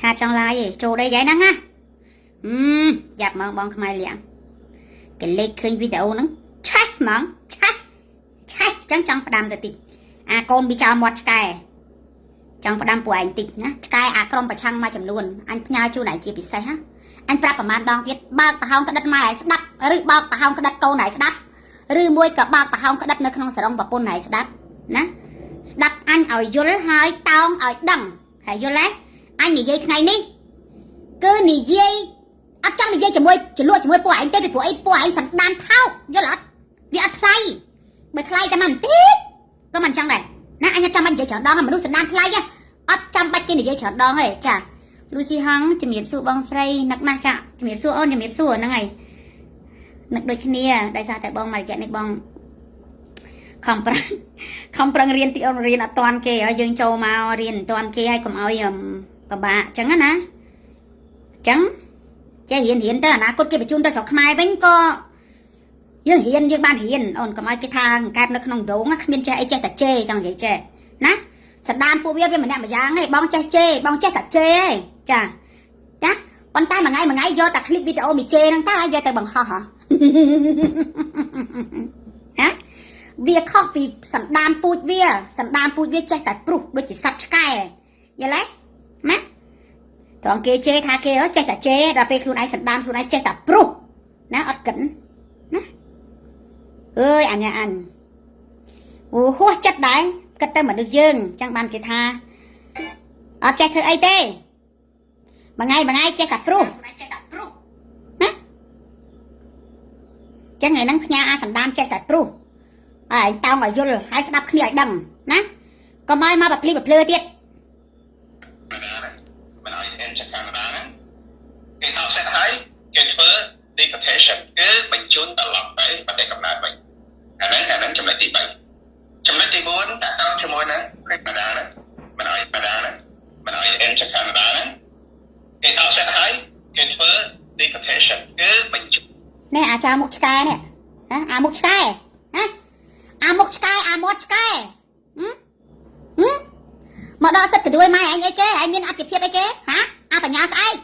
tha trong lai chỗ đây giấy nắng á dạp mong bong không ai liền cái lê khơi video nó cháy mong cháy chẳng trong đam tịt con bị chào một cái trong đam của anh tịt nhá cái con phải chăng mai chầm luôn anh nhau chu này chia bị say ha anh prapประมาณ đong tiết bạc bà hông cái đất mai sẽ đắp rư bạc bà hông cái đất câu này sẽ đắp rư môi cả bạc bà hông cái đất nơi không sẽ đông bà pôn này sẽ đắp nè đắp anh ở vô hai tao ở đằng hãy vô lấy anh nghỉ dây ngày đi cứ nghỉ dây ấp trong nghỉ dây chỉ môi của anh tê của anh sẵn đan thao vô lọt vì ăn thay bởi thay ta mình tít có mình trong này nè anh trong anh dây chở đón mà lúc sẵn đan thay nha ấp trong bách kia nghỉ dây chở đón ấy chả Lucy Hằng chìm hiệp su bong say nặc nặc chạ chìm hiệp su ôn chìm hiệp su nè ngày nặc đôi khi nia đại sao tại bong mày chạy nặc bong không prang riêng thì ông riêng là toàn kê ở dương châu mà riêng toàn kê hay còn ơi bà bà chẳng á nè chẳng che hiền ta nè cốt kia bị chun ta sọc mai bánh co dương hiền dương ban hiền ôn còn ai cái thang cạp nó không đấu ngắt miên che ai che ta chê trong vậy chê nè sẵn đàn phụ biết mà nè mà dáng ấy bong che ta chê chà chắc con tay mà ngay do ta clip video bị chê năng ta do ta bằng ho hả hả việc khóc vì sẵn đàn phụ biết che ta pru đôi chỉ sạch cái vậy lấy má thằng kia chê tha kia che ta chê rồi vềខ្លួនai sẵn đànខ្លួនai che ta pru nè ọt cẩn nè ơi anh nhà anh hú chất đấy cất tay mà được dương chẳng ban kia tha ọt che thưa ai tê mà ngay che ta pru nè che ngày nắng nhà ai sẵn đàn che ta pru anh tao mà vô rồi hãy đập khi ai đằng nè còn mai mà bật ly bật lơ tiết mình nói em chắc chắn là cái tao sẽ thấy cái phở deportation cứ bệnh chun tao lọc đấy và để gặp lại mình anh ấy trong này thì bệnh trong này thì muốn đã tao cho môi nè cái bà đá nè mình nói em chắc chắn là cái tao sẽ thấy cái phở deportation cứ bệnh chun nè cha một cái nè một cái một cái mà đo sật cái đuôi mai anh ấy kế anh miên ăn kịp thiệp ấy kế hả phải nhà cái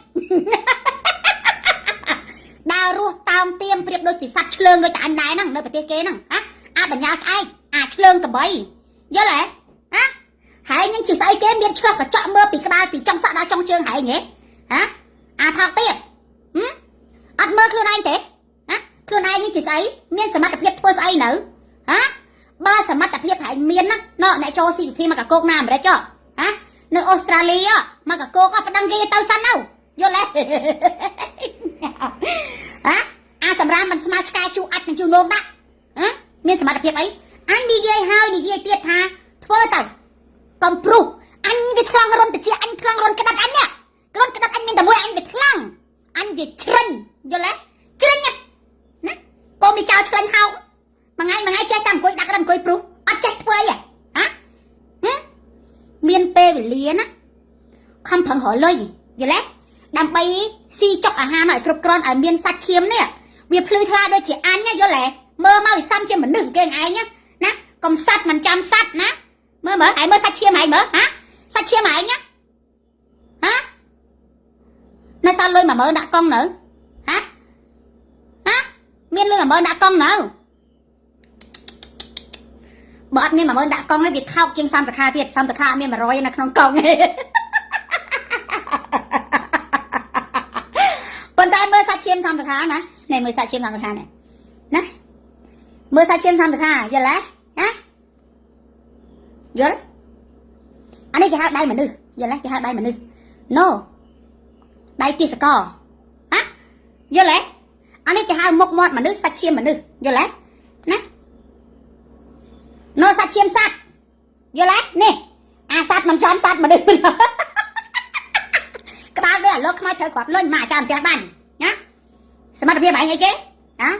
đào ru tao tiêm priệp đôi chỉ sạch lương đôi anh đái năng nơi phải kế năng hả phải nhà cái lương cả bấy nhớ lại hả hãy những chỉ sai kế miên cho cả chọn mơ bị cái ba bị trong sợ đã trong chương hãy nhé hả thao tiếp ăn mơខ្លួនanh thế hảខ្លួនanh những chỉ sai miên sờ mắt đặc biệt thôi sai nữa hả baสมัติភាពហែងមានណាណអ្នកចូល CVP មកកកោកណាមិនដែរចុះហ៎នៅអូស្ត្រាលីមកកកោកប៉ណ្ដឹងគេទៅសិនទៅយល់ទេហ៎សម្រាប់មិនស្មើឆ្កែជូអាត់នឹងជូនោមដាក់មានសមត្ថភាពអីអញនិយាយហើយនិយាយទៀតថាធ្វើទៅកំព្រុះអញវាថ្លង់រុនតិចអញថ្លង់រុនក្តាត់អញណារុនក្តាត់អញមានតែមួយអញវាថ្លង់អញវាជ្រិញយល់ទេជ្រិញណាកុំមានចោលឆ្លាញ់ហោកmà ngay che tam coi đặt coi pru ăn chết phơi hả miên pe về liền á không thằng hỏi lời vậy lẽ đam bay si chọc hà này cướp con ở miên sạch chiếm nè việc phơi tha đôi chị ăn nhá vô lẽ mơ mau bị xăm trên mình đừng kêu ai nhá nè còn sạch mình chăm sạch nè mơ ai mơ sạch chiếm ai mơ hả sạch chiếm ai nhá hả nó sao lôi mà mơ đã con nữa hả miên lôi mà mơ đã con nữa bớt miên mà mơ đã con ấy việc khóc trên sam sạc thiệt sam sạc miên mà rồi là không con ấy còn tay mơ sạch chiêm sam sạc nè này mơ sạch chiêm sam sạc này nè mơ sạch chiêm sam sạc giờ lấy hả giờ anh ấy cái hạt đây mà nư giờ lấy cái hạt đây mà nư no đây kia score hả giờ lấy anh ấy cái hạt mộc mọt mà nư sạch chiêm mà nư giờ lấy nè nó sạch chiêm sạch vô lấy nè sạch nằm tròn sạch mà đi các bạn bây giờ lúc mai thời quạt lên mà chạm tiền bánh nhá xem mà bia bánh ấy kế hả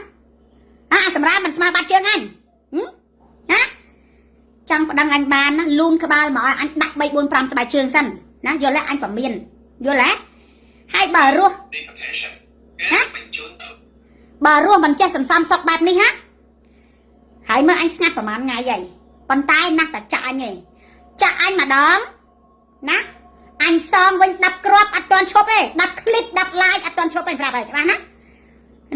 xem ra mình xem bắt chương anh hả trong đăng anh bàn luôn các bạn mà anh đặt bay 4-5 bài chương sân nó vô lấy anh quả miền vô lấy hai bà rùa hả bà rùa mình chơi sầm sọc bạp đi hả hãy mơ anh snap mà ngày vậy con tay nát là cha anh mà đóm nè anh anh songវិញ10គ្រាប់អត់ទាន់ឈប់ទេ10 clip 10 like អត់ទាន់ឈប់ទេប្រាប់ហើយច្បាស់ណា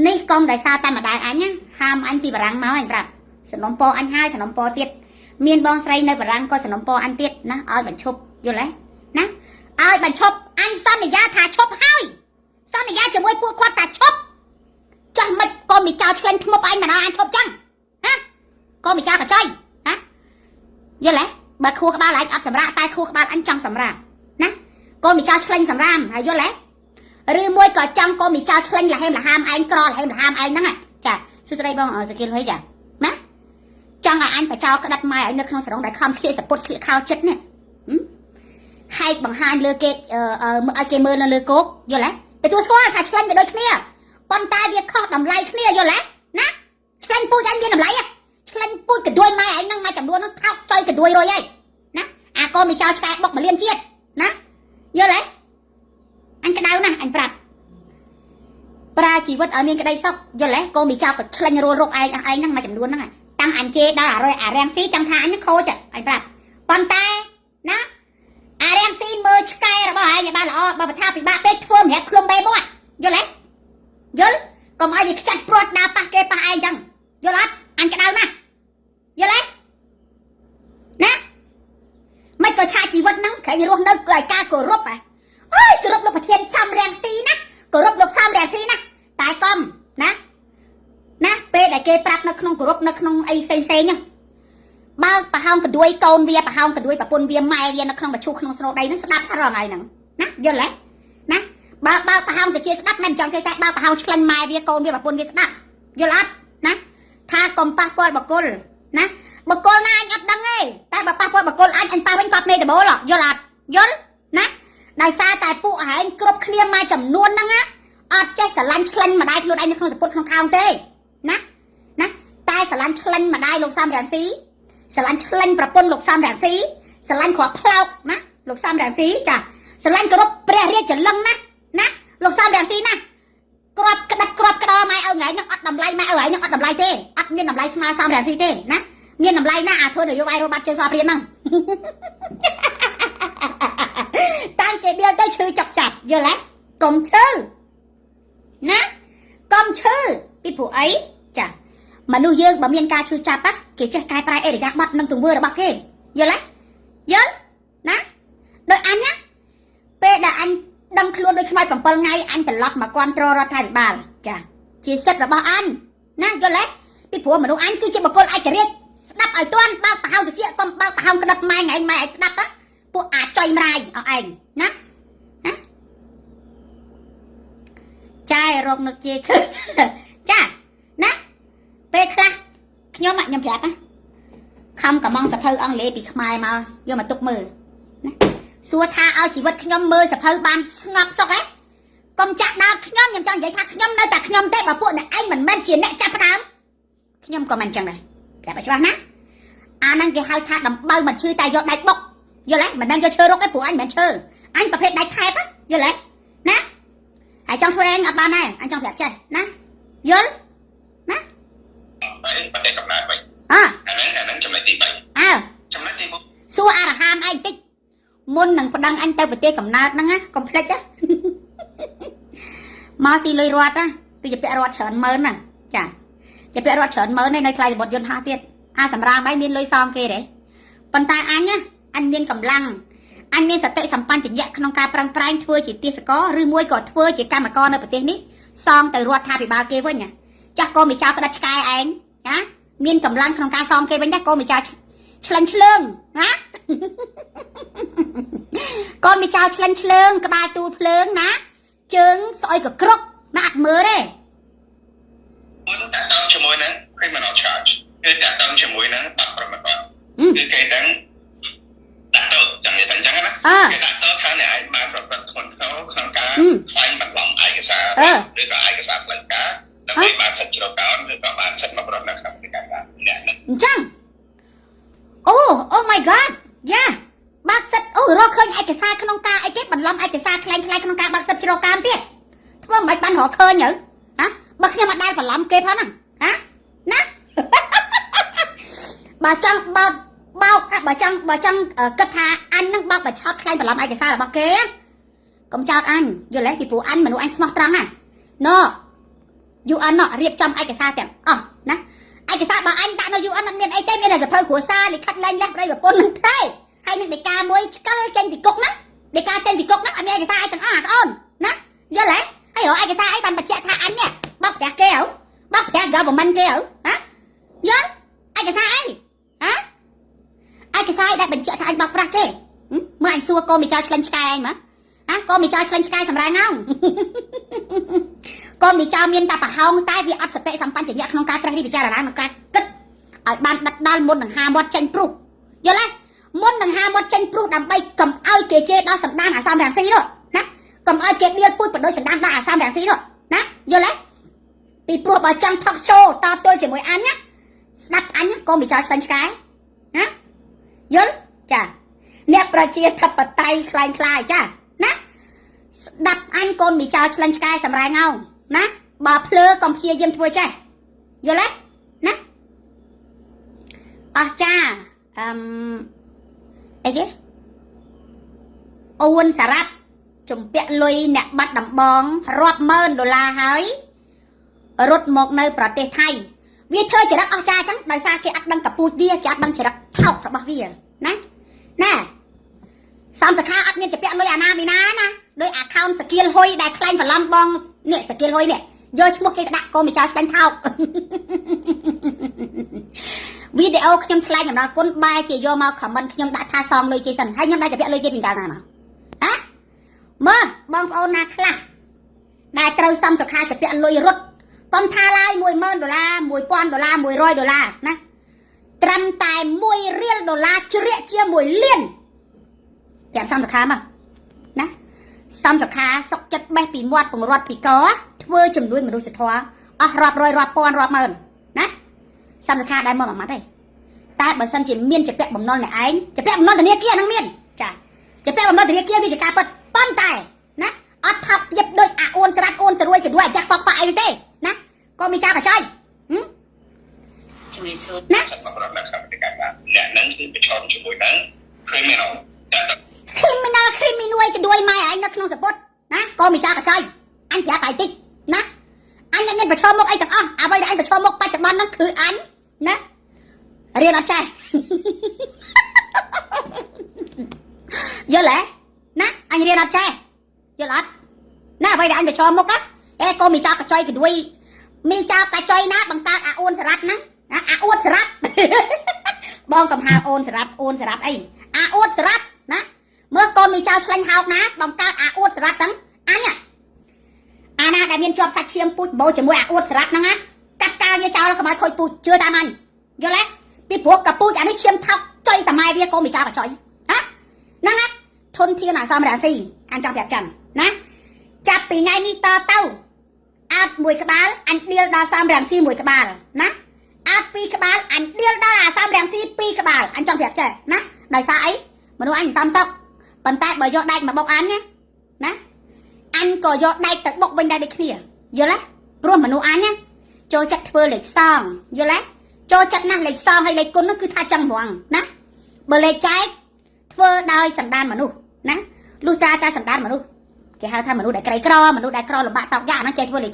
នេះកុំដោយសារតែម្ដាយអញហាមអញពីបារាំងមកអញប្រាប់សំណុំពរអញហើយសំណុំពរទៀតមានបងស្រីនៅបារាំងក៏សំណុំពរអញទៀតណាឲ្យបញ្ឈប់យល់ទេណាឲ្យបញ្ឈប់អញសន្យាថាឈប់ហើយសន្យាជាមួយពួកគាត់ថាឈប់ចាស់មិនក៏មីចោលឆ្លេញធ្មប់អញមិនឲ្យអញឈប់ចឹងណាក៏មីចោលកញ្ចៃណាយល់ទេបើខួរក្បាលអញអត់សម្រាប់តែខួរក្បាលអញចង់សម្រាប់ណាក៏មីចោលឆ្លេញសម្រាប់ហើយយល់ទេឬមួយក៏ចង់ក៏មីចោលឆ្លេញលហេមលហាមឯងក្រលហេមលហាមឯងហ្នឹងចាសួស្ដីបងសាគីលហើយចាណាចង់ឲ្យអញបចោលក្តាត់ម៉ែឲ្យនៅក្នុងសរងដែលខំស្លៀកសពុតស្លៀកខោចិត្តនេះហែកបង្ហាញលើគេឲ្យគេមើលនៅលើគោកយល់ទេទទួលស្គាល់ថាឆ្លេញវាដូចគ្នាប៉ុន្តែវាខុសតម្លៃគ្នាយល់ទេណាឆ្លេញពូជអញមានតម្លៃឆ្លេញពូជកដួយម៉ែឯងហ្នឹងមួយចំនួនហ្នឹងថោកចុយកដួយរុយហើយណាអាកូនមីចោលឆ្កែបុក1លានជាតិណាយល់ទេអញក្តៅណាស់អញប្រាប់ប្រើជីវិតឲ្យមានក្តីសុខយល់ទេកូនមីចោលក៏ឆ្លេញរលរកឯងហ្នឹងមួយចំនួនហ្នឹងតាំងអញជេរដល់អារាំងស៊ីចង់ថាអញខូចអញប្រាប់ប៉ុន្តែណាអារាំងស៊ីមើលឆ្កែរបស់ឯងឲ្យបានល្អបើបើថាពិបាកពេកធ្វើម្រាក់ឃ្លុំបេបាត់យល់ទេយល់កុំឲ្យវាខ្ចាច់ព្រាត់ដើរប៉ះគេប៉ះឯងចឹងយល់អត់អញក្តៅណាស់យល់ទេណាមិនក៏ឆាជីវិតហ្នឹងក្រែងរស់នៅឲ្យការគោរពអើយគោរពលោកប្រធានសំរាំងស៊ីណាគោរពលោកសំរាំងស៊ីណាតែកុំណាពេលដែលគេប្រាប់នៅក្នុងគោរពនៅក្នុងអីផ្សេងហ្នឹងបើកប្រហោងកដួយកូនវាប្រហោងកដួយប្រពន្ធវាម៉ែវានៅក្នុងមឈូសក្នុងស្រូដីហ្នឹងស្ដាប់ថារងហើយហ្នឹងណាយល់ទេណាបើប្រហោងទៅជាស្ដាប់មិនចង់គេតែបើប្រហោងឆ្លាញ់ម៉ែវាកូនវាប្រពន្ធវាស្ដាប់យល់អត់ណាថាកុំប៉ះពាល់បកុលណាបកុលណាអញអត់ដឹងទេតែបើប៉ះពាល់បកុលអញប៉ះវិញគាត់មេដបូលយល់អត់យល់ណាដោយសារតែពួកហែងគ្រប់គ្នាមួយចំនួនហ្នឹងណាអត់ចេះស្រឡាញ់ឆ្លាញ់ម្ដាយខ្លួនឯងនៅក្នុងសពុតក្នុងខោងទេណាតែស្រឡាញ់ឆ្លាញ់ម្ដាយលោកសំរាំងស៊ីស្រឡាញ់ឆ្លាញ់ប្រពន្ធលោកសំរាំងស៊ីស្រឡាញ់គ្រាប់ផ្លោកណាលោកសំរាំងស៊ីចាស្រឡាញ់គោរពព្រះរាជលឹងណាលោកសំរាំងស៊ីណាក្របក្តាប់ក្របក្តោម៉ែឪថ្ងៃហ្នឹងអត់តម្លៃម៉ែឪថ្ងៃហ្នឹងអត់តម្លៃទេអត់មានតម្លៃស្មើសំរាំងស៊ីទេណាមានតម្លៃណាអាធ្វើនយោបាយរបាត់ជើងសព្រានហ្នឹងតាំងគេបៀលទៅឈឺចាប់យល់ទេកុំឈឺណាកុំឈឺពីព្រោះអីចាមនុស្សយើងបើមានការឈឺចាប់គេចេះកែប្រែអរិយាប័ត្រនិងទង្វើរបស់គេយល់ទេយល់ណាដោយអញណាពេលដែលអញដឹងខ្លួនដូចខ្មោច7ថ្ងៃអញត្រឡប់មកគ្រប់គ្រងរដ្ឋាភិបាលចាជាសិទ្ធិរបស់អញណាយល់ទេពីព្រោះមនុស្សអញគឺជាបុគ្គលឯករាជ្យស្ដាប់ឲ្យទាន់បើកប្រហោងតិចកុំបើកប្រហោងក្តិតម៉ែឯងឯងស្ដាប់ពួកអាចចុយម្រាយអស់ឯងណាចាយរកនឹកជាឃើញចាណាពេលខ្លះខ្ញុំប្រាប់ណាខំកំងសភៅអង់គ្លេសពីខ្មែរមកយកមកទុកមើលណាសួរថាឲ្យជីវិតខ្ញុំមើលសភៅបានស្ងប់សុខហ៎កុំចាក់ដើមខ្ញុំចង់និយាយថាខ្ញុំនៅតែខ្ញុំទេបើពួកអ្នកឯងមិនមែនជាអ្នកចាប់ដើមខ្ញុំក៏មិនចឹងដែរប្រាប់ឲ្យច្បាស់ណាអាហ្នឹងគេហៅថាដំបៅមិនឈឺតែយកដៃបុកយល់ទេមិនដឹងយកឈើរកទេព្រោះអញមិនឈើអញប្រភេទដៃថែបយល់ទេណាហើយចង់ធ្វើអញអត់បានដែរអញចង់ប្រាប់ចេះណាយល់ណាប្រទេសកំណើតវិញអាហ្នឹងចំណុចទី3ចំណុចទី4សួរអារហាមឯងតិចមុននឹងប្តឹងអញទៅប្រទេសកំណើតហ្នឹងណាកុំភ្លេចមកស៊ីលុយរត់ណាគឺជាពាក់រត់ច្រើនម៉ឺនណាចាជាពាក់រត់ច្រើនម៉ឺននៅថ្លៃរបត់យន្តហោះទៀតអាសម្រាប់ឯងមានលុយសងគេទេប៉ុន្តែអញមានកម្លាំងអញមានសតិសម្បញ្ញៈក្នុងការប្រឹងប្រែងធ្វើជាទាសករឬមួយក៏ធ្វើជាកម្មករនៅប្រទេសនេះសងទៅរដ្ឋាភិបាលគេវិញចាស់កូនមីចៅក្តាត់ឆ្កែឯងណាមានកម្លាំងក្នុងការសងគេវិញដែរកូនមីចៅឆ្លិនឆ្លើងណាកូនមីចៅឆ្លិនឆ្លើងក្បាលទូលភ្លើងណាជើងស្អុយក៏ក្រឹកណាអត់មើលទេមុនតាក់ទងជាមួយនឹង criminal charge គឺតាក់ទងជាមួយនឹងបទប្រមាថគឺគេទាំងដាក់ទៅចាំនិយាយចឹងណាគេដាក់ទៅថាអ្នកឯងបានប្រព្រឹត្តធ្ងន់ធ្ងរក្នុងការខ្វែងបន្លំឯកសារឬក៏ឯកសារផ្លូវការដើម្បីបានសិទ្ធិជ្រកកោនឬក៏បានសិទ្ធិមកប្រត់នៅក្នុងប្រតិកម្មអ្នកហ្នឹងអញ្ចឹងអូ my god យ៉ាបើកសិទ្ធិរកឃើញឯកសារក្នុងការអីគេបន្លំឯកសារខ្លែងក្នុងការបើកសិទ្ធិជ្រកកោនទៀតធ្វើមិនបានរកឃើញហ៎បើខ្ញុំអត់ដែលបន្លំគេផងហ្នឹងណាបើចង់បើ บาbà chăng cất tha anh nó bao bà chót khen bà làm ai cái sao là bao kế công chót anh giờ lấy thì phụ anh mà nó anh smart trăng à nó dù anh nó riệp trong ai cái sao kìa nè ai cái sao bà anh đã nó dù anh miền ai tên miền là giật hơi của xa thì khát lên lép đây và pôn lên thế hay nên để ca môi cá tranh bị cục nè để ca tranh bị cục nè anh ai cái sao ai từng ôn nè giờ lấy ai hiểu ai cái sao ai bàn bạch chạy tha anh nè bóc kẹt kêu bóc kẹt gỡ vào mình kêu hả giờ ai cái sao ai hả ai cái sai đại bệnh chạy anh bọc ra kê mưa anh xua cô mày cho lên sky anh mà hả cô mày cho lên sky sầm ra không cô mày cho miên ta bà hông tai vì ắt sập tệ sắm pan chỉ nhẹ không cá trai đi bị cha là nó cá cất ở ban đặt đal môn đằng hà mọt tranh pru giờ lấy môn đằng hà mọt tranh pru đầm bay cầm ai kê chê đó sầm đan à sam đàn xí rồi nè cầm ai kê điên pui đôi sầm đan đó à sam đàn xí rồi nè giờ lấy bị pru ở trong talk show ta tôi chỉ mới ăn nhá đập anh cô mày cho lên sky hảយល់ចាអ្នកប្រជាធិបតេយ្យคล้ายចាណាស្ដាប់អញកូនមីចោឆ្លិនឆ្កែសម្រែងអោណាបើភ្លើកុំព្យាយាមធ្វើចេះយល់ទេណាអស់ចាអីគេអូនសារ៉ាត់ជំពាក់លុយអ្នកបាត់ដំបងរាប់ម៉ឺនដុល្លារហើយរត់មកនៅប្រទេសថៃវាធ្វើចរិតអស់ចាចឹងដោយសារគេអត់ដឹងកពូជវាគេអត់ដឹងចរិតថោករបស់វាណាសំសខាអត់មានជាពាក់លុយអាណាមីណាណាដោយ account ស្គីលហ៊ុយដែលខ្លាញ់បន្លំបងនេះស្គីលហ៊ុយនេះយកឈ្មោះគេដាក់កុំឲ្យចោលឆ្លាញ់ថោកវីដេអូខ្ញុំថ្លែងអំណរគុណបែរជាយកមក comment ខ្ញុំដាក់ថាសងលុយគេសិនហើយខ្ញុំដាក់ជាពាក់លុយគេពីកាលណាមកហ៎មើលបងប្អូនណាខ្លះដែលត្រូវសំសខាជាពាក់លុយរត់កុំថាឡាយ$10000 $1000 $100ណាត្រឹមតែ$1រៀលជ្រាកជា1លានចាំសំសខាមកណាសំសខាសុកចិត្តបេះពីមាត់ពង្រត់ពីកធ្វើចំនួនមនុស្សធម៌អស់រាប់រយរាប់ពាន់រាប់ម៉ឺនណាសំសខាដែរមកមួយម៉ាត់ទេតែបើសិនជាមានជាពាក់បំណុលអ្នកឯងជាពាក់បំណុលធនាគារហ្នឹងមានចាជាពាក់បំណុលធនាគារវាជាការពិតប៉ុន្តែណាអត់ថប់យឹបដូចអាអូនស្រាត់អូនស្រួយក៏ដូចអាចាស់ហ្វក់ហ្វាក់អីទេណាក៏មានចាកចៃជំរាបសួរណាមកប្រដៅកម្មវិធីការអ្នកហ្នឹងគឺប្រឈមជាមួយនឹង criminal ក៏ដូចម៉ែឯងនៅក្នុងសពុតណាក៏មានចាកចៃអញប្រាប់ឯងតិចណាអញមានប្រឈមមុខអីទាំងអស់អ្វីដែលអញប្រឈមមុខបច្ចុប្បន្នហ្នឹងគឺអញណារៀនអត់ចេះយល់ទេណាអញរៀនអត់ចេះយល់អត់ណាអ្វីដែលអញប្រឈមមុខក៏មានចាកចៃក៏ដូចមានចាកចៃណាបង្កើតអាអូនសារ៉ាត់ហ្នឹងអាអួតសារ៉ាត់បងកំហៅអូនសារ៉ាត់អីអាអួតសារ៉ាត់ណាមើលកូនមីចៅឆ្លាញ់ហោកណាបង្កើតអាអួតសារ៉ាត់ហ្នឹងអញអាណាដែលមានជាប់សាច់ឈាមពូជបោជាមួយអាអួតសារ៉ាត់ហ្នឹងណាកាត់កាលវាចោលកុំឲ្យខូចពូជជឿតាមអញយល់ទេពីព្រោះកពូជអានេះឈាមថោកចុយតាម៉ែវាកូនមីចៅក៏ចុយហ្នឹងណាធនធានអាសមរាស៊ីអញចង់ប្រាប់ចាំណាចាប់ពីថ្ងៃនេះតទៅអត់មួយក្បាលអញដៀលដល់សមរាស៊ីមួយក្បាលណាអត់ពីរក្បាលអញដៀលដល់អាសមរាំងស៊ីពីរក្បាលអញចង់ប្រាប់ចេះណាដោយសារអីមនុស្សអញសំសុកប៉ុន្តែបើយកដែកមកបុកអញណាអញក៏យកដែកទៅបុកវិញដែរដូចគ្នាយល់ទេព្រោះមនុស្សអញចូលចិត្តធ្វើលេខសងយល់ទេចូលចិត្តណាស់លេខសងហើយលេខគុណនោះគឺថាចឹងហ្មងណាបើលេខចែកធ្វើដោយសន្តានមនុស្សណាលុះត្រាតែសន្តានមនុស្សគេហៅថាមនុស្សដែលក្រីក្រមនុស្សដែលក្រលំបាកតោកយ៉ាហ្នឹងចេះធ្វើលេខ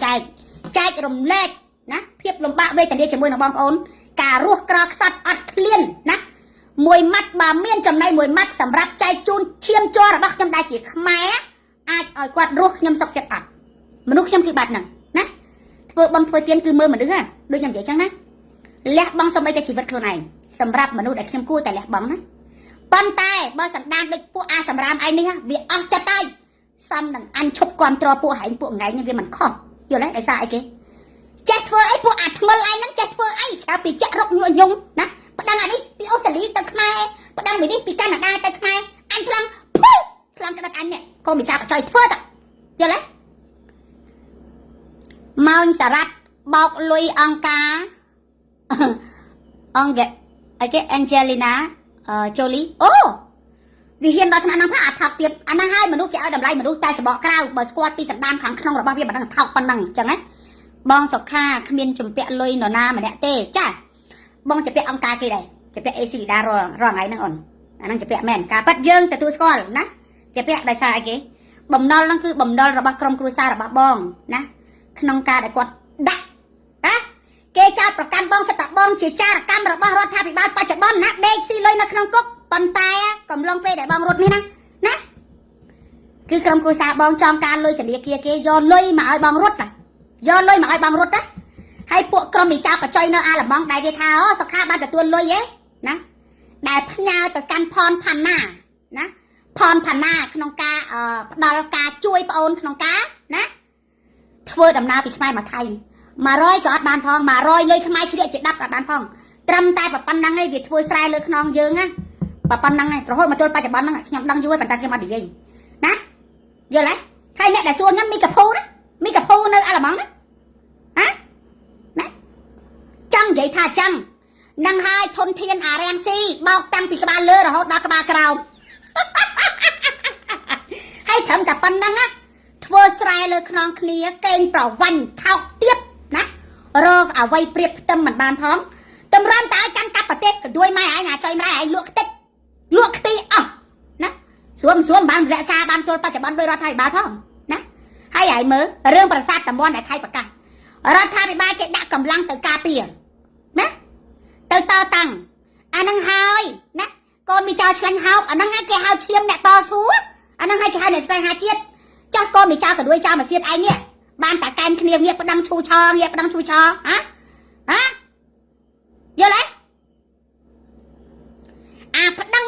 ចែករំលែកណាភាពលំបាកវេទនាជាមួយនឹងបងប្អូនការរស់ក្រខ្សត់អត់ឃ្លានណាមួយម៉ាត់បើមានចំណៃមួយម៉ាត់សម្រាប់ចែកជូនឈាមជ័ររបស់ខ្ញុំដែលជាខ្មែរអាចឲ្យគាត់រស់ខ្ញុំសុខចិត្តអត់មនុស្សខ្ញុំគឺបាត់ហ្នឹងណាធ្វើបន់ធ្វើទៀនគឺមើលមនុស្សដូចខ្ញុំនិយាយចឹងណាលះបង់សូម្បីតែជីវិតខ្លួនឯងសម្រាប់មនុស្សដែលខ្ញុំគួរតែលះបង់ណាប៉ុន្តែបើសណ្ដានដូចពួកអាសម្រាមឯងនេះវាអស់ចិត្តហើយសំនឹងអញឈប់គ្រប់ត្រពួកហែងពួកថ្ងៃនេះវាមិនខុសយល់ទេដោយសារអីគេចេះធ្វើអីពួកអាថ្មិលឯងហ្នឹងចេះធ្វើអីក្រៅពីចាក់រុកញុយញងណាប្តឹងអានេះពីអូស្ត្រាលីទៅខ្មែរប្តឹងពីនេះពីកាណាដាទៅខ្មែរអញខ្លាំងក្តិតអញនេះក៏មិនចាប់ចុយធ្វើទៅយល់ទេម៉ោងសារ៉ាត់បោកលុយអង្គការអង្គអីគេ Angelina Jolie អូវាហ៊ានដល់ថ្នាក់ហ្នឹងថាអាថោកទៀតអាហ្នឹងហើយមនុស្សគេឲ្យតម្លៃមនុស្សតែសបកក្រៅបើស្គាល់ពីសន្តានខាងក្នុងរបស់វាមិនដឹងថោកប៉ុណ្ណឹងអញ្ចឹងណាបងសុខាគ្មានជំពាក់លុយនរណាម្នាក់ទេចាបងជំពាក់អង្គការគេដែរ จะពាក់អេស៊ីលីដារាល់ថ្ងៃហ្នឹងអូនអាហ្នឹងជាពាក់មែនការប៉ັດយើងទទួលស្គាល់ណាជាពាក់ដោយសារអីគេបំណុលហ្នឹងគឺបំណុលរបស់ក្រុមគ្រួសាររបស់បងណាក្នុងការដែលគាត់ដាក់តាគេចោទប្រកាន់បងសិតតែបងជាចារកម្មរបស់រដ្ឋាភិបាលបច្ចុប្បន្នណាដេកស៊ីលុយនៅក្នុងគុកប៉ុន្តែកំឡុងពេលដែលបងរត់នេះណាគឺក្រុមគ្រួសារបងចងការលុយធនាគារគេយកលុយមកឲ្យបងរត់យកលុយមកឲ្យបងរត់ណាហើយពួកក្រុមវិចារកញ្ចុយនៅអាឡម៉ង់ដែលវាថាអូសុខាបានទទួលលុយឯណាដែលផ្ញើទៅកាន់ផនផាន់ណាណាផនផាន់ណាក្នុងការផ្ដល់ការជួយប្អូនក្នុងការណាធ្វើដំណើរពីខ្មែរមកថៃ100ក៏អត់បានផង100លុយខ្មែរជ្រៀកជា10ក៏អត់បានផងត្រឹមតែប៉ុណ្្នឹងឯងវាធ្វើស្រែលើខ្នងយើងណាប៉ុណ្្នឹងឯងរហូតមកទល់បច្ចុប្បន្នហ្នឹងខ្ញុំដឹងយូរហើយប៉ុន្តែខ្ញុំអត់និយាយណាយល់ទេហើយអ្នកដែលសួរខ្ញុំមីកាភូណាមីកាភូនៅអាឡម៉ង់ណាហ៎ណាចង់និយាយថាចឹងនឹងហើយធនធានអារាំងស៊ីបោកតាំងពីក្បាលលើរហូតដល់ក្បាលក្រោមហើយត្រឹមតែប៉ុណ្្នឹងណាធ្វើស្រែលើខ្នងគ្នាកេងប្រវាញ់ថោកទៀតណារកអ្វីព្រៀបផ្ទឹមមិនបានផងតម្រាំតែឲ្យកាន់កាប់ប្រទេសក៏ជួយម៉ែឯងអាចុយម៉ែឯងលក់ខ្ទេចលក់ខ្ទីអស់ណាស្រួមបានរក្សាបានទល់បច្ចុប្បន្នដោយរដ្ឋាភិបាលផងណាហើយឲ្យមើលរឿងប្រាសាទតំបន់ដែលថៃប្រកាសរដ្ឋាភិបាលគេដាក់កម្លាំងទៅការពារណាទៅតតាំងអានឹងហើយណាកូនមីចៅឆ្លាញ់ហោកអានឹងឯងគេហៅឈាមអ្នកតស៊ូអានឹងឯងគេហៅអ្នកស្នេហាជាតិចាស់កូនមីចៅក៏ដូចចៅមកសៀតឯងនេះបានតែកែនគ្នាងាកប្តឹងឈូឆងាកប្តឹងឈូឆហ៎យល់ទេអាប្តឹង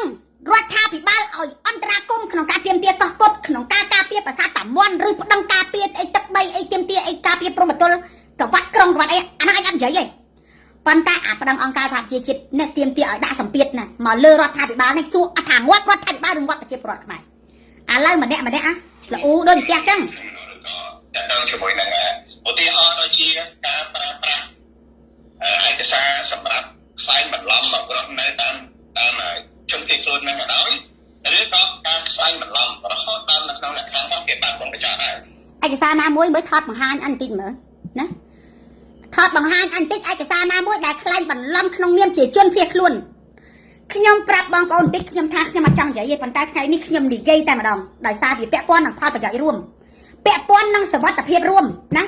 រដ្ឋាភិបាលឲ្យអន្តរាគមក្នុងការទៀមទាកោះកុដក្នុងការការពារប្រាសាទតាមាន់ឬប្តឹងការពារអីទឹកដីអីទៀមទាអីការពារព្រំប្រទល់កវ៉ាត់ក្រុងកវ៉ាត់អីអានោះអញអត់និយាយទេប៉ុន្តែអាប្តឹងអង្គការសហប្រជាជាតិអ្នកទៀមទាឲ្យដាក់សម្ពាធណាមកលើរដ្ឋាភិបាលនេះសួរអត់ថាងាត់រដ្ឋាភិបាលឬងាត់ប្រជាពលរដ្ឋខ្មែរឥឡូវម្នាក់ល្អូដូចផ្ទះចឹងតែដល់ជាមួយនឹងឧទាហរណ៍ដូចជាការប្រើប្រាស់ឯកសារសម្រាប់ខ្លែងបន្លំមករស់នៅតាមជនភៀសខ្លួននឹងក៏ដោយឬក៏ការខ្លែងបន្លំរហូតដល់នៅក្នុងលក្ខខណ្ឌរបស់គេបានបង្ហាញដែរឯកសារណាមួយមើលថតបង្ហាញអញតិចមើលណាថតបង្ហាញអញតិចឯកសារណាមួយដែលខ្លែងបន្លំក្នុងនាមជាជនភៀសខ្លួនខ្ញុំប្រាប់បងប្អូនតិចខ្ញុំថាខ្ញុំអត់ចង់និយាយទេប៉ុន្តែថ្ងៃនេះខ្ញុំនិយាយតែម្ដងដោយសារវាពាក់ព័ន្ធនឹងផលប្រយោជន៍រួមពាក់ព័ន្ធនឹងសុវត្ថិភាពរួមណា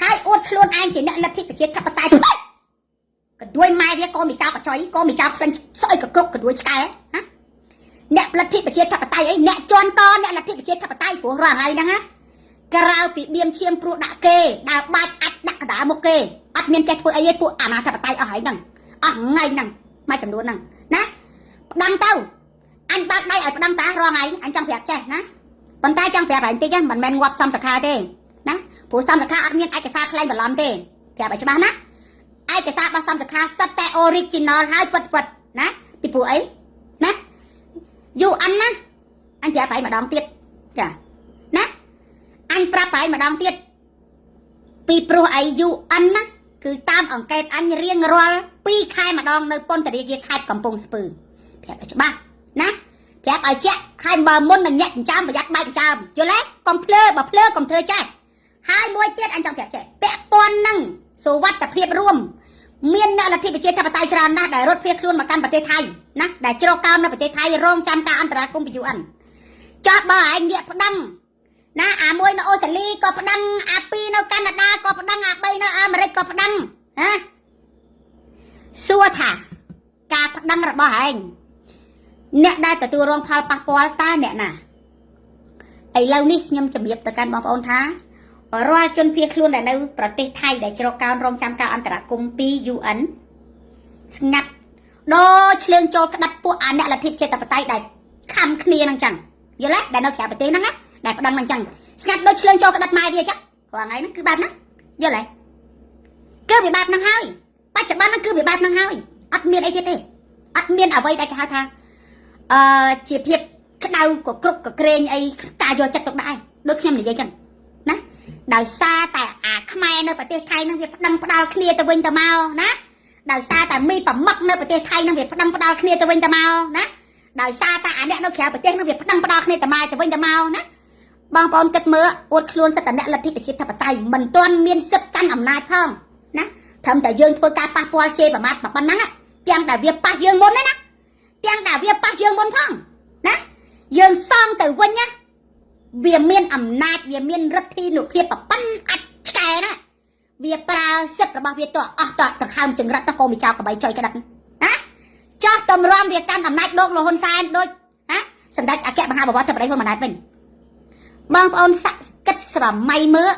ហើយអួតខ្លួនឯងជាអ្នកលទ្ធិប្រជាធិបតេយ្យក៏ด้วยម៉ែវាក៏មីចៅកញ្ចុយក៏មីចៅខ្លាញ់ស្អុយក៏គ្រប់ក៏ด้วยឆ្កែណាអ្នកលទ្ធិប្រជាធិបតេយ្យអីអ្នកជន់តអ្នកលទ្ធិប្រជាធិបតេយ្យព្រោះរាល់ថ្ងៃហ្នឹងណាក្រៅពីបៀមឈាមព្រោះដាក់គេដើរបាច់អាចដាក់កដាមុខគេអត់មានគេធ្វើអីទេពួកអាណាធិបតេយ្យអស់ហើយហ្នឹងអស់ថ្ងៃហ្នឹងមកចំនួនហ្នឹងណាផ្ដាំទៅអញបើកដៃឲ្យផ្ដាំតារាល់ថ្ងៃអញចង់ប្រាប់ចេះណាប៉ុន្តែចង់ប្រាប់ឯងតិចមិនមែនងាប់សំសខាទេណាព្រោះសំសខាអត់មានឯកសារខ្លែងបន្លំទេប្រាប់ឲ្យច្បាស់ណាឯកសាររបស់សំសខាសិតតែ original ហើយពិតណាពីព្រោះអីណាយូអិនណាអញប្រាប់ឯងម្ដងទៀតចាណាអញប្រាប់ឯងម្ដងទៀតពីព្រោះអីយូអិនណាគឺតាមអង្កេតអញរៀងរាល់2ខែម្ដងនៅពន្ធនាគារខេត្តកំពង់ស្ពឺប្រាប់ឲ្យច្បាស់ណាប្រាប់ឲ្យជាក់ហើយបើមុននឹងញាក់ចិញ្ចើមប្រយ័ត្នបែកចិញ្ចើមយល់ទេកុំភ្លើបើភ្លើកុំធ្វើចេះហើយមួយទៀតអញចង់ប្រាប់ចេះពាក់ព័ន្ធនឹងសុវត្ថិភាពរួមមានអ្នកលទ្ធិប្រជាធិបតេយ្យច្រើនណាស់ដែលរត់ភៀសខ្លួនមកកាន់ប្រទេសថៃណាដែលជ្រកកោននៅប្រទេសថៃរងចាំការអន្តរាគមន៍ពី UN ចាស់បើឯងងាកប្តឹងណាអាមួយនៅអូស្ត្រាលីក៏ប្តឹងអា2នៅកាណាដាក៏ប្តឹងអា3នៅអាមេរិកក៏ប្តឹងណាសួរថាការប្តឹងរបស់ឯងអ្នកដែលទទួលរងផលប៉ះពាល់តើអ្នកណាឥឡូវនេះខ្ញុំជម្រាបទៅកាន់បងប្អូនថារាល់ជនភៀសខ្លួនដែលនៅប្រទេសថៃដែលជ្រកកោនរងចាំការអន្តរាគមន៍ពី UN ស្ងាត់ដូចឆ្លើងចូលក្តាប់ពួកអាអ្នកលទ្ធិប្រជាធិបតេយ្យដែលខំគ្នានឹងចឹងយល់ទេដែលនៅក្រៅប្រទេសហ្នឹងណាដែលប្តឹងនឹងចឹងស្ងាត់ដូចឆ្លើងចូលក្តាប់ម៉ែវាចឹងព្រោះថ្ងៃហ្នឹងគឺបែបហ្នឹងយល់ទេគឺវាបែបហ្នឹងហើយបច្ចុប្បន្នហ្នឹងគឺវាបែបហ្នឹងហើយអត់មានអីទៀតទេអត់មានអ្វីដែលគេហៅថាជាភាពក្តៅក៏គ្រប់ក៏ក្រែងអីការយកចិត្តទុកដាក់ឯងដូចខ្ញុំនិយាយចឹងណាដោយសារតែអាខ្មែរនៅប្រទេសថៃនឹងវាប្តឹងផ្ដាល់គ្នាទៅវិញទៅមកណាដោយសារតែមីប្រមុខនៅប្រទេសថៃនឹងវាប្តឹងផ្ដាល់គ្នាទៅវិញទៅមកណាដោយសារតែអាអ្នកនៅក្រៅប្រទេសនឹងវាប្តឹងផ្ដាល់គ្នាទៅមកទៅវិញទៅមកណាបងប្អូនគិតមើលអួតខ្លួនសិតតែអ្នកលទ្ធិប្រជាធិបតេយ្យមិនទាន់មានសិទ្ធិកាន់អំណាចផងណាត្រឹមតែយើងធ្វើការប៉ះពាល់ជេរប្រមាថប៉ុណ្ណឹង ទាំងដែលវាប៉ះយើងមុនណាទាំងដែលវាប៉ះយើងមុនផងណាយើងសងទៅវិញណាវាមានអំណាចវាមានឫទ្ធិនុភាពប្រប៉ុណ្ណអាចឆ្កែណាវាប្រើសិទ្ធិរបស់វាតអស់តដង្ហើមចង្រិតទៅកូនមីចៅកបីចុយក្តិតណាចោះតម្រាំវាកាន់អំណាចលោកហ៊ុនសែនដូចណាសម្ដេចអគ្គមហាបវរទៅប្តីហ៊ុនម៉ាណែតវិញបងប្អូនសាក់គិតស្រមៃមើល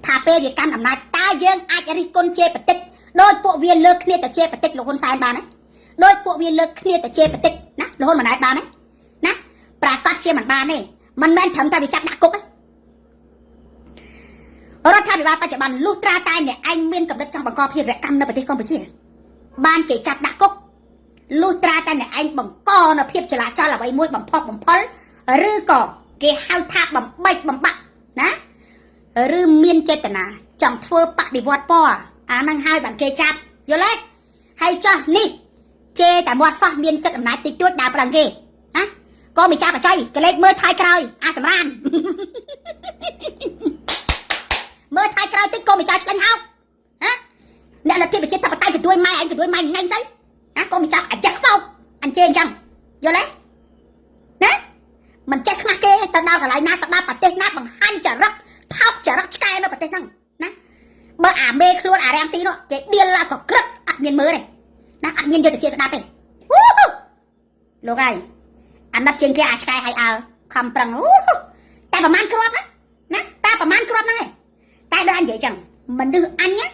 ថាពេលវាកាន់អំណាចតើយើងអាចរិះគន់ជេរបតិចដោយពួកវាលើកគ្នាទៅជេរបតិចលោកហ៊ុនសែនបានទេដោយពួកវាលើកគ្នាទៅជេរបតិចណាលោកហ៊ុនម៉ាណែតបានទេណាប្រកាសជាមិនបានទេមិនមែនត្រឹមតែវាចាប់ដាក់គុកទេរដ្ឋាភិបាលបច្ចុប្បន្នលុះត្រាតែអ្នកឯងមានកម្រិតចង់បង្កភាពរកម្មនៅប្រទេសកម្ពុជាបានគេចាប់ដាក់គុកលុះត្រាតែអ្នកឯងបង្កនៅភាពចលាចលអ្វីមួយបំផុសបំផុលឬក៏គេហៅថាបំបែកបំបាក់ណាឬមានចេតនាចង់ធ្វើបដិវត្តពណ៌អានឹងហើយបានគេចាប់យល់ទេហើយចោះនេះជេរតែមាត់សោះមានសិទ្ធិអំណាចតិចតួចដើរប្រឹងគេណាក៏មិនចាប់កញ្ចៃកលេចមើលថយក្រោយអាសម្រានមើលថយក្រោយតិចក៏មិនចាប់ឆ្កាញ់ហោកណាអ្នកលទ្ធិប្រជាធិបតេយ្យទៅទួយម៉ែឯងទៅទួយម៉ែថ្ងៃស្អីណាក៏មិនចាប់អាចេះខ្វោកអញ្ជើញអញ្ចឹងយល់ទេណាមិនចេះខ្មាស់គេទៅដល់កន្លែងណាទៅដល់ប្រទេសណាបង្ហាញចរិតថោកចរិតឆ្កែនៅប្រទេសហ្នឹងណាបើអាមេខ្លួនអារាំងស៊ីនោះគេដៀលក៏ក្រឹកអត់មានមើលទេណាអត់មានយុទ្ធជាស្ដាប់ទេលោកហើយអាណិតជាងគេអាឆ្កែឲ្យអើខំប្រឹងតែប្រហែលគ្រាប់ណាតែប្រហែលគ្រាប់ហ្នឹងឯងតែដូចអញនិយាយចឹងមនុស្សអញណា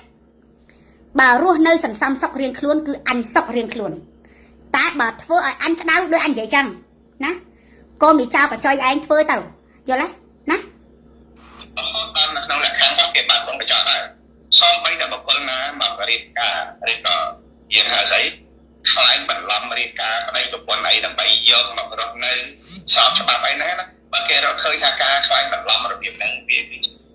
បើរស់នៅសន្សំសុខរៀងខ្លួនគឺអញសុខរៀងខ្លួនតែបើធ្វើឲ្យអញក្តៅដូចអញនិយាយចឹងណាកូនមីចៅកញ្ចុយឯងធ្វើទៅយល់ទេណារហូតដល់នៅក្នុងលក្ខខណ្ឌរបស់គេបានបងបញ្ចប់ហើយសូម្បីតែបុគ្គលណាមករៀបការឬក៏យើងហៅស្អីខ្លែងបន្លំរៀបការប្តីប្រពន្ធអីដើម្បីយកម្ករស់នៅស្របច្បាប់អីណាបើគេរកឃើញថាការខ្លែងបន្លំរបៀបហ្នឹងវា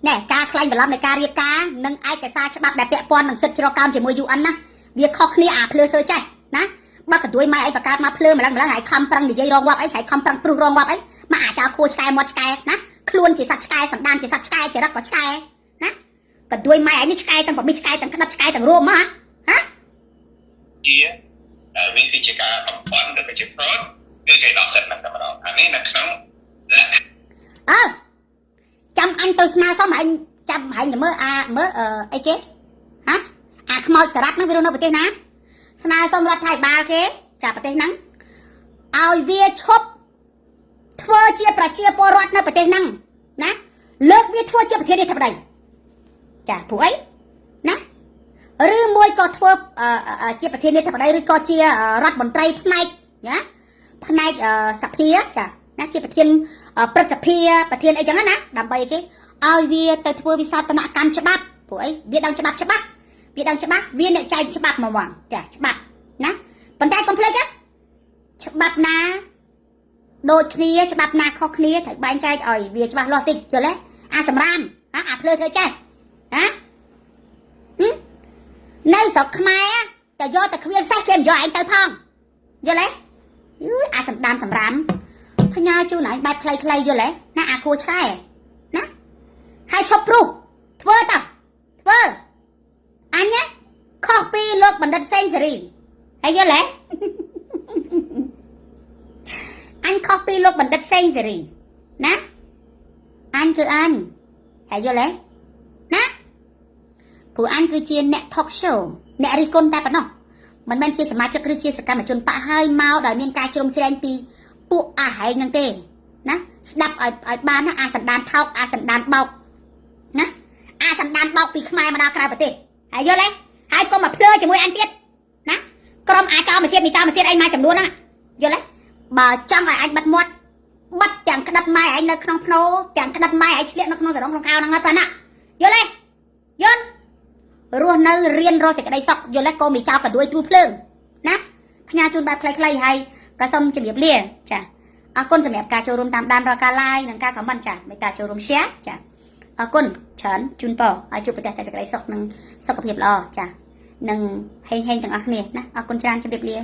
ណែការខ្លែងបន្លំនៃការរៀបការនិងឯកសារច្បាប់ដែលពាក់ព័ន្ធនឹងសិទ្ធិជ្រកកោនជាមួយ UN ណាវាខុសគ្នាអាភ្លើធ្វើចេះណាបើកន្ទួយម៉ែអីបង្កើតមកភ្លើម្លឹងហើយខំប្រឹងនិយាយរងវត្តអីហើយខំប្រឹងព្រុសរងវត្តអីមកអាចោខួរឆ្កែមាត់ឆ្កែណាខ្លួនជាសត្វឆ្កែសណ្ដានជាសត្វឆ្កែចរិតក៏ឆ្កែណាកន្ទួយម៉ែឯនេះឆ្កែទាំងប្រមីឆ្កែទាំងក្តិតឆ្កែទាំងរួមមកហ៎ជាវាគឺជាការបំផន់ឬក៏ជាប្រត់គឺគេដោះសិទ្ធិនឹងតែម្ដងអានេះនៅក្នុងចាំអញទៅស្នើសុំអញចាំហែងមើលមើលអីគេហ៎អាខ្មោចសារ៉ាត់ហ្នឹងវារស់នៅប្រទេសណាស្នើសុំរដ្ឋាភិបាលគេចាប្រទេសហ្នឹងឲ្យវាឈប់ធ្វើជាប្រជាពលរដ្ឋនៅប្រទេសហ្នឹងណាលើកវាធ្វើជាប្រធានាធិបតីចាព្រោះអីណាឬមួយក៏ធ្វើជាប្រធានាធិបតីឬក៏ជារដ្ឋមន្ត្រីផ្នែកណាផ្នែកសភាចាណាជាប្រធានព្រឹទ្ធសភាប្រធានអីចឹងណាដើម្បីគេឲ្យវាទៅធ្វើវិសោធនកម្មច្បាប់ព្រោះអីវាដឹងច្បាប់វាដឹងច្បាស់វាអ្នកចែកច្បាប់មកចាច្បាប់ណាប៉ុន្តែកុំភ្លេចច្បាប់ណាដូចគ្នាច្បាប់ណាខុសគ្នាត្រូវបែងចែកឲ្យវាច្បាស់លាស់តិចយល់ទេអាសម្រាមអាភ្លើធ្វើចេះណានៅស្រុកខ្មែរតែយកតែគ្មានសេះគេមិនយកឯងទៅផងយល់ទេអាសម្ដានសម្រាមផ្ញើជូនឯងបែបខ្លីៗយល់ទេណាអាខួរឆ្កែណាហើយឈប់ព្រុសធ្វើតើធ្វើអញខុសពីលោកបណ្ឌិតសេងសេរីហើយយល់ទេអញខុសពីលោកបណ្ឌិតសេងសេរីណាអញគឺអញហើយយល់ទេណាព្រោះអញគឺជាអ្នក talk show អ្នករិះគន់តែប៉ុណ្ណោះមិនមែនជាសមាជិកឬជាសកម្មជនបកហើយមកដោយមានការជ្រុំជ្រែងពីពួកអាហែងហ្នឹងទេណាស្ដាប់ឲ្យបានណាអាសណ្ដានថោកអាសណ្ដានបោកណាអាសណ្ដានបោកពីខ្មែរមកដល់ក្រៅប្រទេសហើយយល់ទេហើយកុំមកភ្លើជាមួយអញទៀតណាក្រុមអាចោមសៀតនេះចោមសៀតអីមកចំនួនហ្នឹងយល់ទេបើចង់ឲ្យអញបិទមាត់បិទទាំងក្តិតម៉ែឯងនៅក្នុងភ្នោទាំងក្តិតម៉ែឯងឆ្លៀកនៅក្នុងសរងក្នុងខោហ្នឹងអត់សិនណាយល់ទេយល់រស់នៅរៀនរស់សេចក្តីសុខយល់ទេកុំមីចោកដួយទូភ្លើងណាផ្ញើជូនបែបខ្លីៗហើយក៏សូមជម្រាបលាចាអរគុណសម្រាប់ការចូលរួមតាមដានរាល់ការ live និងការ comment ចាមេត្តាចូលរួម share ចាអរគុណច្រើនជូនពរឲ្យជួបប្រទះតែសេចក្តីសុខនិងសុខភាពល្អចានិងហេងទាំងអស់គ្នាណាអរគុណច្រើនជម្រាបលា